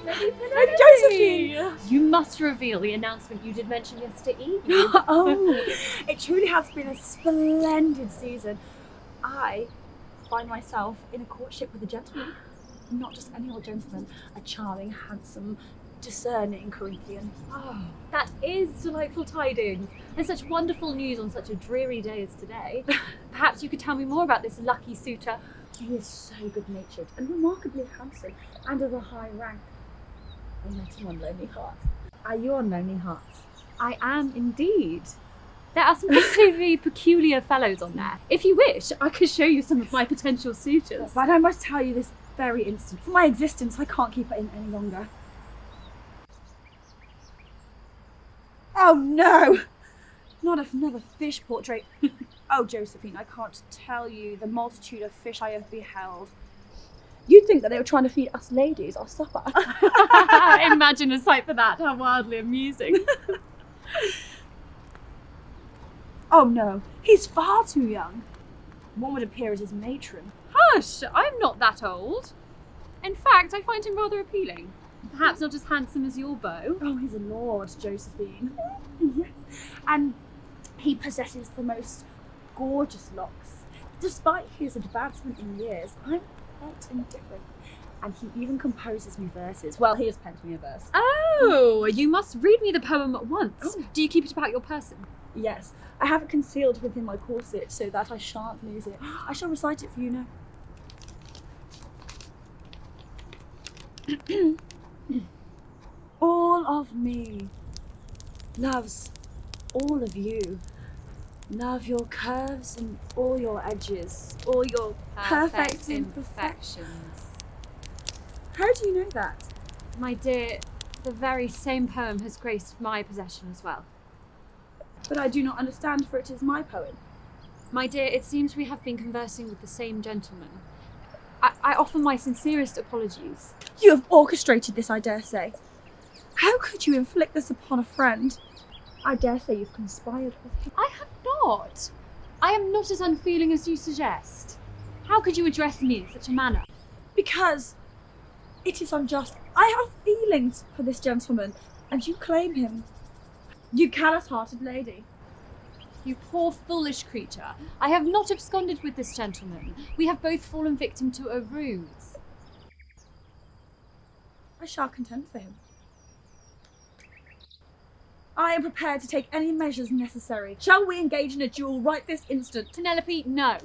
Lady Josephine! You must reveal the announcement you did mention yesterday evening. Oh, it truly has been a splendid season. I find myself in a courtship with a gentleman. Not just any old gentleman, a charming, handsome, discerning Corinthian. Oh, that is delightful tidings, and such wonderful news on such a dreary day as today. Perhaps you could tell me more about this lucky suitor. He is so good-natured and remarkably handsome, and of a high rank. I met him on Lonely Hearts. Are you on Lonely Hearts? I am indeed. There are some particularly peculiar fellows on there. If you wish, I could show you some of my potential suitors. But I must tell you this very instant. For my existence, I can't keep it in any longer. Oh no! Not another fish portrait. Oh, Josephine, I can't tell you the multitude of fish I have beheld. You'd think that they were trying to feed us ladies our supper. Imagine a sight for that. How wildly amusing. Oh no, he's far too young. One would appear as his matron. Hush, I'm not that old. In fact, I find him rather appealing. Perhaps not as handsome as your beau. Oh, he's a lord, Josephine. Yes. And he possesses the most gorgeous locks. Despite his advancement in years, I'm quite indifferent. And he even composes me verses. Well, he has penned me a verse. Oh, you must read me the poem at once. Oh. Do you keep it about your person? Yes, I have it concealed within my corset so that I shan't lose it. I shall recite it for you now. All of me loves all of you. Love your curves and all your edges, all your perfect imperfections. How do you know that? My dear, the very same poem has graced my possession as well. But I do not understand, for it is my poem. My dear, it seems we have been conversing with the same gentleman. I offer my sincerest apologies. You have orchestrated this, I dare say. How could you inflict this upon a friend? I dare say you've conspired with him. I have not. I am not as unfeeling as you suggest. How could you address me in such a manner? Because it is unjust. I have feelings for this gentleman, and you claim him. You callous-hearted lady. You poor foolish creature. I have not absconded with this gentleman. We have both fallen victim to a ruse. I shall contend for him. I am prepared to take any measures necessary. Shall we engage in a duel right this instant? Penelope, no.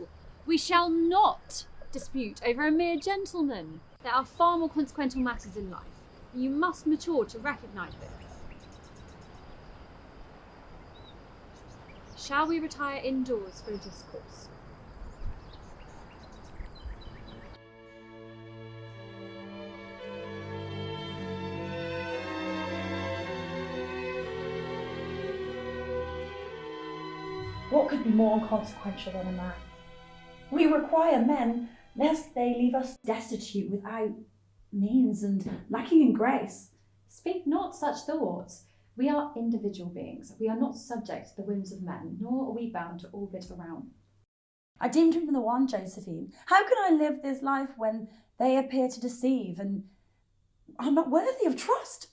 We shall not dispute over a mere gentleman. There are far more consequential matters in life. You must mature to recognise this. Shall we retire indoors for a discourse? What could be more inconsequential than a man? We require men, lest they leave us destitute without means and lacking in grace. Speak not such thoughts. We are individual beings. We are not subject to the whims of men, nor are we bound to orbit around. I deemed him the one, Josephine. How can I live this life when they appear to deceive and are not worthy of trust?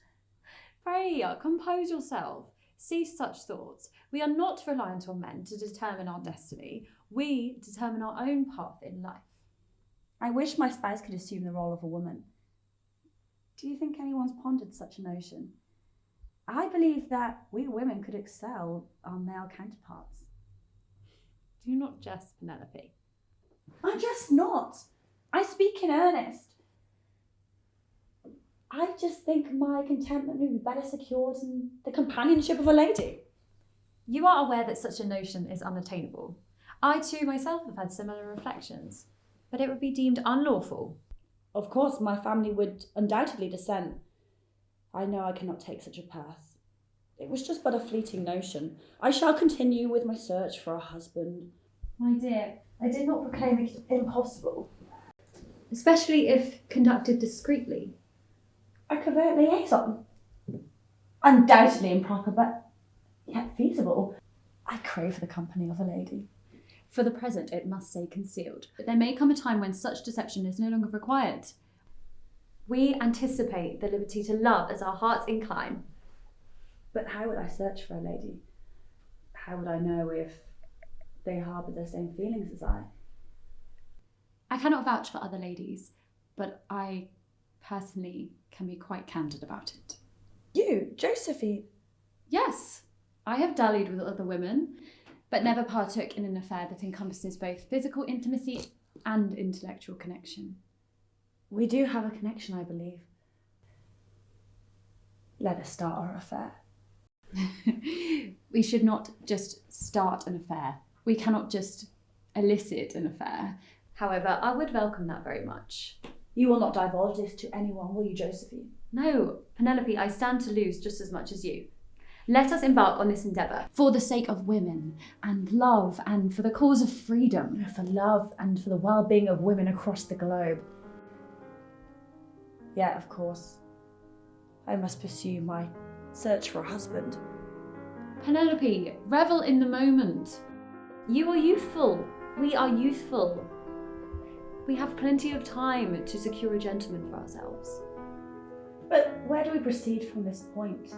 Pray, compose yourself. Cease such thoughts. We are not reliant on men to determine our destiny. We determine our own path in life. I wish my spouse could assume the role of a woman. Do you think anyone's pondered such a notion? I believe that we women could excel our male counterparts. Do not jest, Penelope. I jest not. I speak in earnest. I just think my contentment would be better secured in the companionship of a lady. You are aware that such a notion is unattainable. I too myself have had similar reflections, but it would be deemed unlawful. Of course, my family would undoubtedly dissent. I know I cannot take such a path. It was just but a fleeting notion. I shall continue with my search for a husband. My dear, I did not proclaim it impossible, especially if conducted discreetly. A covert liaison. Undoubtedly improper, but yet feasible. I crave the company of a lady. For the present, it must stay concealed, but there may come a time when such deception is no longer required. We anticipate the liberty to love as our hearts incline. But how would I search for a lady? How would I know if they harbour the same feelings as I? I cannot vouch for other ladies, but I personally can be quite candid about it. You, Josephine? Yes, I have dallied with other women, but never partook in an affair that encompasses both physical intimacy and intellectual connection. We do have a connection, I believe. Let us start our affair. We should not just start an affair. We cannot just elicit an affair. However, I would welcome that very much. You will not divulge this to anyone, will you, Josephine? No, Penelope, I stand to lose just as much as you. Let us embark on this endeavour for the sake of women and love and for the cause of freedom. For love and for the well-being of women across the globe. Yet, of course, I must pursue my search for a husband. Penelope, revel in the moment. You are youthful. We are youthful. We have plenty of time to secure a gentleman for ourselves. But where do we proceed from this point?